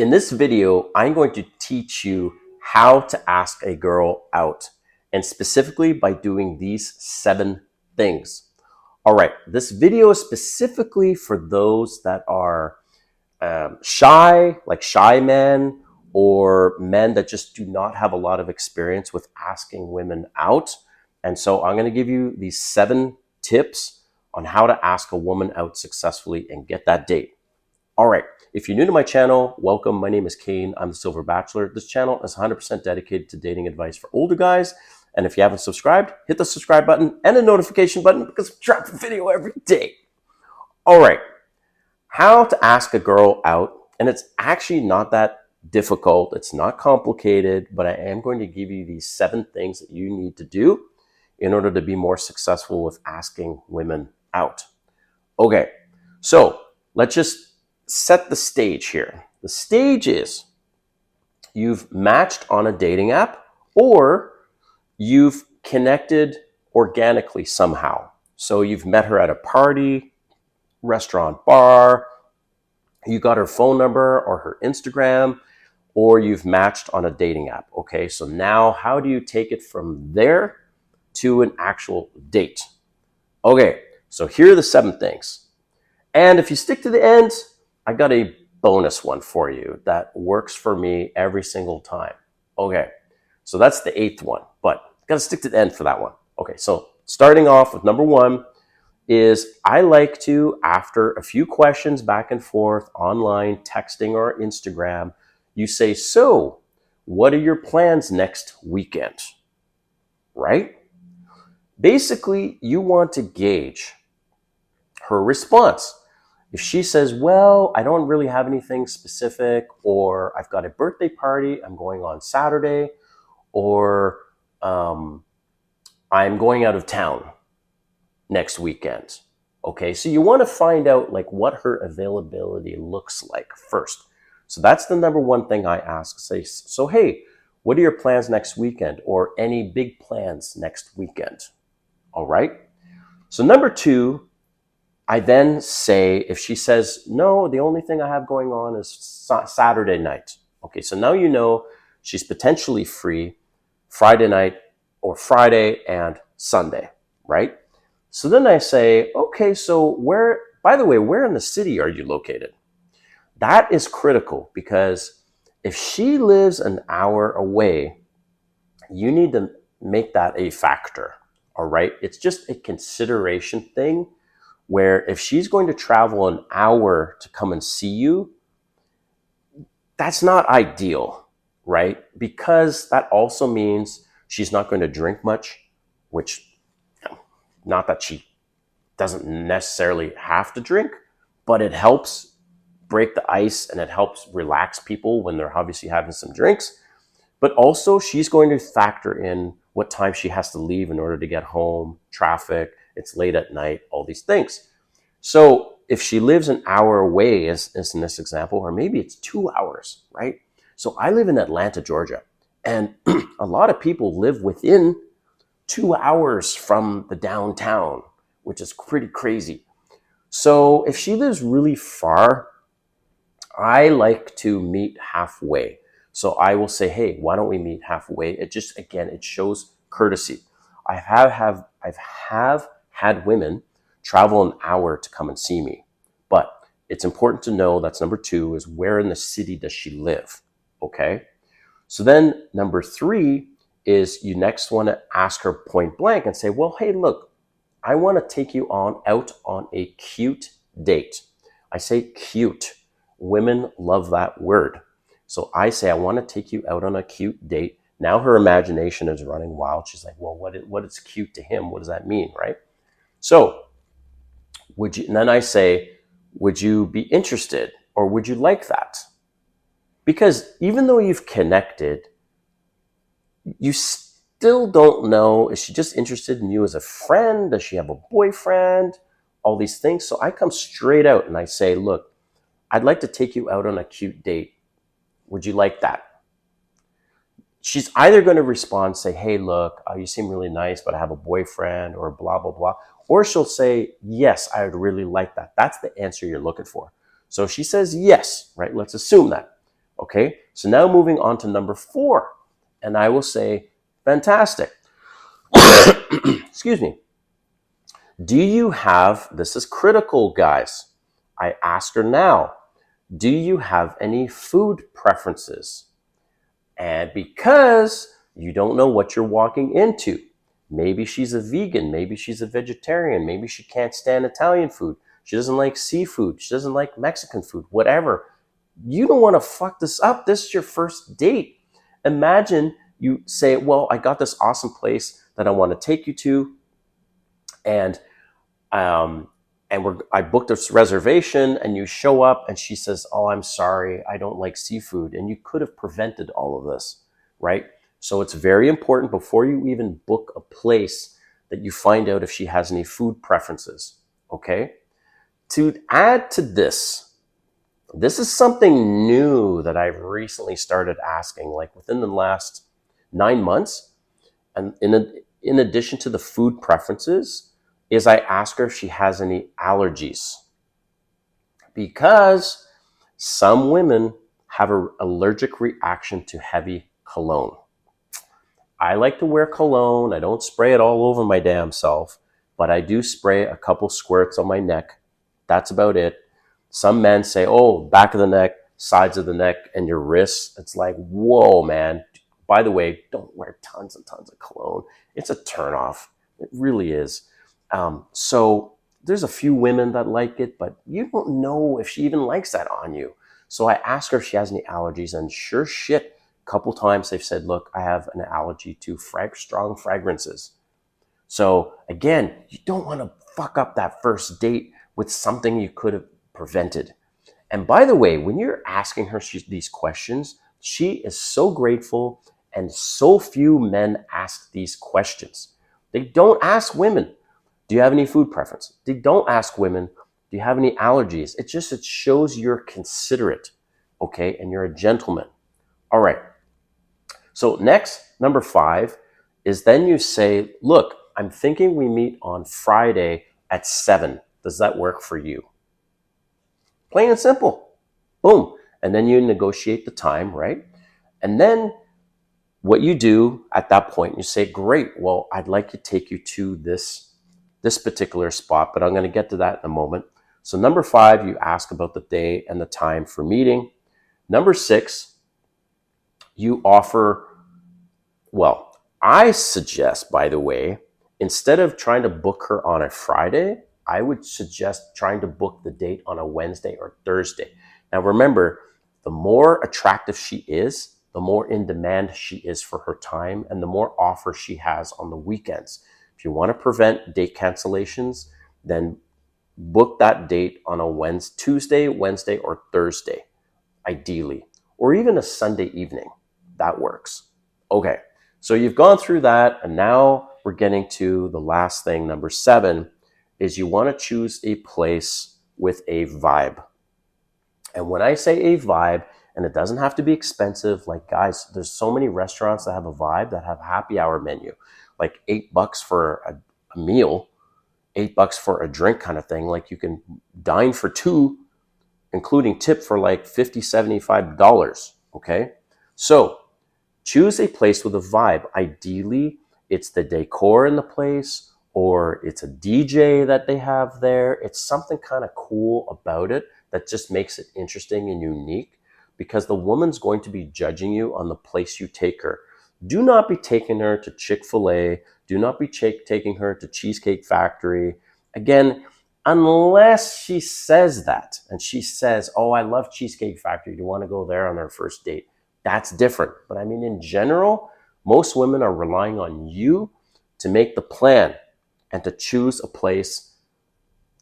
In this video, I'm going to teach you how to ask a girl out, and specifically by doing these 7 things. All right, this video is specifically for those that are shy, like shy men, or men that just do not have a lot of experience with asking women out. And so I'm going to give you these 7 tips on how to ask a woman out successfully and get that date. All right, if you're new to my channel, welcome. My name is Kane. I'm the Silver Bachelor. This channel is 100% dedicated to dating advice for older guys. And if you haven't subscribed, hit the subscribe button and the notification button because I drop a video every day. All right, how to ask a girl out. And it's actually not that difficult. It's not complicated, but I am going to give you these 7 things that you need to do in order to be more successful with asking women out. Okay, so let's just set the stage here. The stage is you've matched on a dating app or you've connected organically somehow. So you've met her at a party, restaurant, bar, you got her phone number or her Instagram, or you've matched on a dating app. Okay, so now how do you take it from there to an actual date? Okay, so here are the 7 things. And if you stick to the end, I got a bonus one for you that works for me every single time. Okay, so that's the 8th one, but got to stick to the end for that one. Okay, so starting off with number 1 is I like to, after a few questions back and forth online, texting or Instagram, you say, so what are your plans next weekend? Right? Basically, you want to gauge her response. If she says, well, I don't really have anything specific, or I've got a birthday party, I'm going on Saturday, or I'm going out of town next weekend. Okay, so you want to find out like what her availability looks like first. So that's the number 1 thing I ask. Say, so hey, what are your plans next weekend, or any big plans next weekend? All right. So number 2, I then say, if she says, no, the only thing I have going on is Saturday night. Okay, so now you know she's potentially free Friday night or Friday and Sunday, right? So then I say, okay, so by the way, where in the city are you located? That is critical because if she lives an hour away, you need to make that a factor, all right? It's just a consideration thing where if she's going to travel an hour to come and see you, that's not ideal, right? Because that also means she's not going to drink much, which, not that she doesn't necessarily have to drink, but it helps break the ice and it helps relax people when they're obviously having some drinks. But also she's going to factor in what time she has to leave in order to get home, traffic, it's late at night, all these things. So if she lives an hour away, as in this example, or maybe it's 2 hours, right? So I live in Atlanta, Georgia, and a lot of people live within 2 hours from the downtown, which is pretty crazy. So if she lives really far, I like to meet halfway. So I will say, hey, why don't we meet halfway? It just, again, it shows courtesy. I have had women travel an hour to come and see me. But it's important to know, that's number 2, is where in the city does she live? Okay. So then number 3 is you next want to ask her point blank and say, well, hey, look, I want to take you out on a cute date. I say cute. Women love that word. So I say, I want to take you out on a cute date. Now her imagination is running wild. She's like, well, what is cute to him? What does that mean, right? So and then I say, would you be interested, or would you like that? Because even though you've connected, you still don't know, is she just interested in you as a friend? Does she have a boyfriend? All these things. So I come straight out and I say, look, I'd like to take you out on a cute date. Would you like that? She's either going to respond, say, hey, look, you seem really nice, but I have a boyfriend, or blah, blah, blah. Or she'll say, yes, I would really like that. That's the answer you're looking for. So if she says yes, right, let's assume that. Okay, so now moving on to number 4, and I will say, fantastic. Excuse me. Do you have, this is critical, guys. I ask her now, do you have any food preferences? And because you don't know what you're walking into, maybe she's a vegan, maybe she's a vegetarian, maybe she can't stand Italian food, she doesn't like seafood, she doesn't like Mexican food, whatever. You don't want to fuck this up. This is your first date. Imagine you say, well, I got this awesome place that I want to take you to, and um, I booked this reservation, and you show up and she says, oh, I'm sorry, I don't like seafood. And you could have prevented all of this, right? So it's very important before you even book a place that you find out if she has any food preferences, okay? To add to this is something new that I've recently started asking, like within the last 9 months. And in addition to the food preferences, is I ask her if she has any allergies. Because some women have an allergic reaction to heavy cologne. I like to wear cologne. I don't spray it all over my damn self, but I do spray a couple squirts on my neck. That's about it. Some men say, oh, back of the neck, sides of the neck, and your wrists. It's like, whoa, man. By the way, don't wear tons and tons of cologne. It's a turnoff. It really is. So there's a few women that like it, but you don't know if she even likes that on you. So I ask her if she has any allergies, and sure shit, a couple times they've said, look, I have an allergy to strong fragrances. So again, you don't want to fuck up that first date with something you could have prevented. And by the way, when you're asking her these questions, she is so grateful, and so few men ask these questions. They don't ask women, do you have any food preference? They don't ask women, do you have any allergies? It shows you're considerate, okay? And you're a gentleman. All right. So next, number 5, is then you say, look, I'm thinking we meet on Friday at 7. Does that work for you? Plain and simple. Boom. And then you negotiate the time, right? And then what you do at that point, you say, great, well, I'd like to take you to this particular spot, but I'm going to get to that in a moment. So number 5, you ask about the day and the time for meeting. Number 6, you offer, well, I suggest, by the way, instead of trying to book her on a Friday, I would suggest trying to book the date on a Wednesday or Thursday. Now remember, the more attractive she is, the more in demand she is for her time, and the more offers she has on the weekends. If you want to prevent date cancellations, then book that date on a Tuesday, Wednesday, or Thursday, ideally, or even a Sunday evening. That works. Okay, so you've gone through that, and now we're getting to the last thing, number 7, is you want to choose a place with a vibe. And when I say a vibe, and it doesn't have to be expensive, like guys, there's so many restaurants that have a vibe that have happy hour menu, like $8 for a meal, $8 for a drink kind of thing. Like you can dine for 2, including tip for like $50, $75. Okay. So choose a place with a vibe. Ideally, it's the decor in the place, or it's a DJ that they have there. It's something kind of cool about it that just makes it interesting and unique, because the woman's going to be judging you on the place you take her. Do not be taking her to Chick-fil-A. Do not be taking her to Cheesecake Factory. Again, unless she says that, and she says, oh, I love Cheesecake Factory. Do you want to go there on our first date? That's different. But I mean, in general, most women are relying on you to make the plan and to choose a place.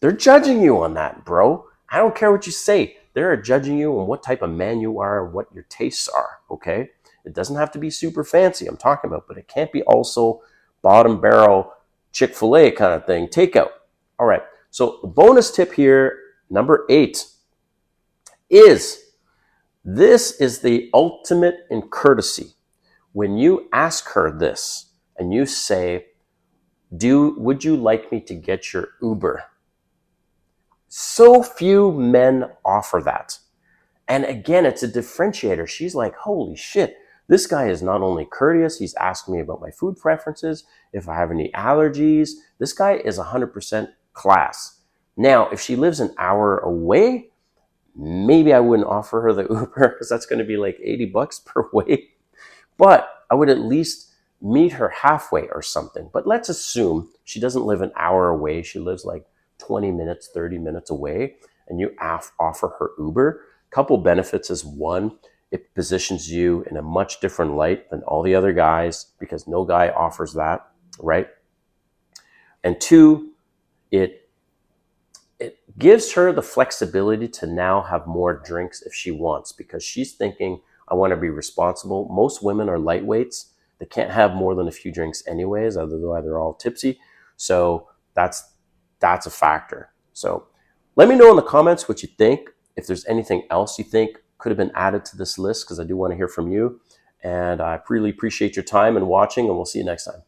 They're judging you on that, bro. I don't care what you say. They're judging you on what type of man you are and what your tastes are, okay? It doesn't have to be super fancy, I'm talking about, but it can't be also bottom barrel Chick-fil-A kind of thing, takeout. All right, so the bonus tip here, number 8, is this is the ultimate in courtesy. When you ask her this and you say, would you like me to get your Uber? So few men offer that. And again, it's a differentiator. She's like, holy shit, this guy is not only courteous, he's asking me about my food preferences, if I have any allergies. This guy is 100% class. Now, if she lives an hour away, maybe I wouldn't offer her the Uber because that's going to be like $80 per way. But I would at least meet her halfway or something. But let's assume she doesn't live an hour away. She lives like 20 minutes, 30 minutes away, and you offer her Uber. Couple benefits is one, it positions you in a much different light than all the other guys because no guy offers that, right? And two, it gives her the flexibility to now have more drinks if she wants because she's thinking, I want to be responsible. Most women are lightweights. They can't have more than a few drinks anyways, otherwise they're all tipsy. So that's a factor. So let me know in the comments what you think. If there's anything else you think could have been added to this list, because I do want to hear from you. And I really appreciate your time and watching, and we'll see you next time.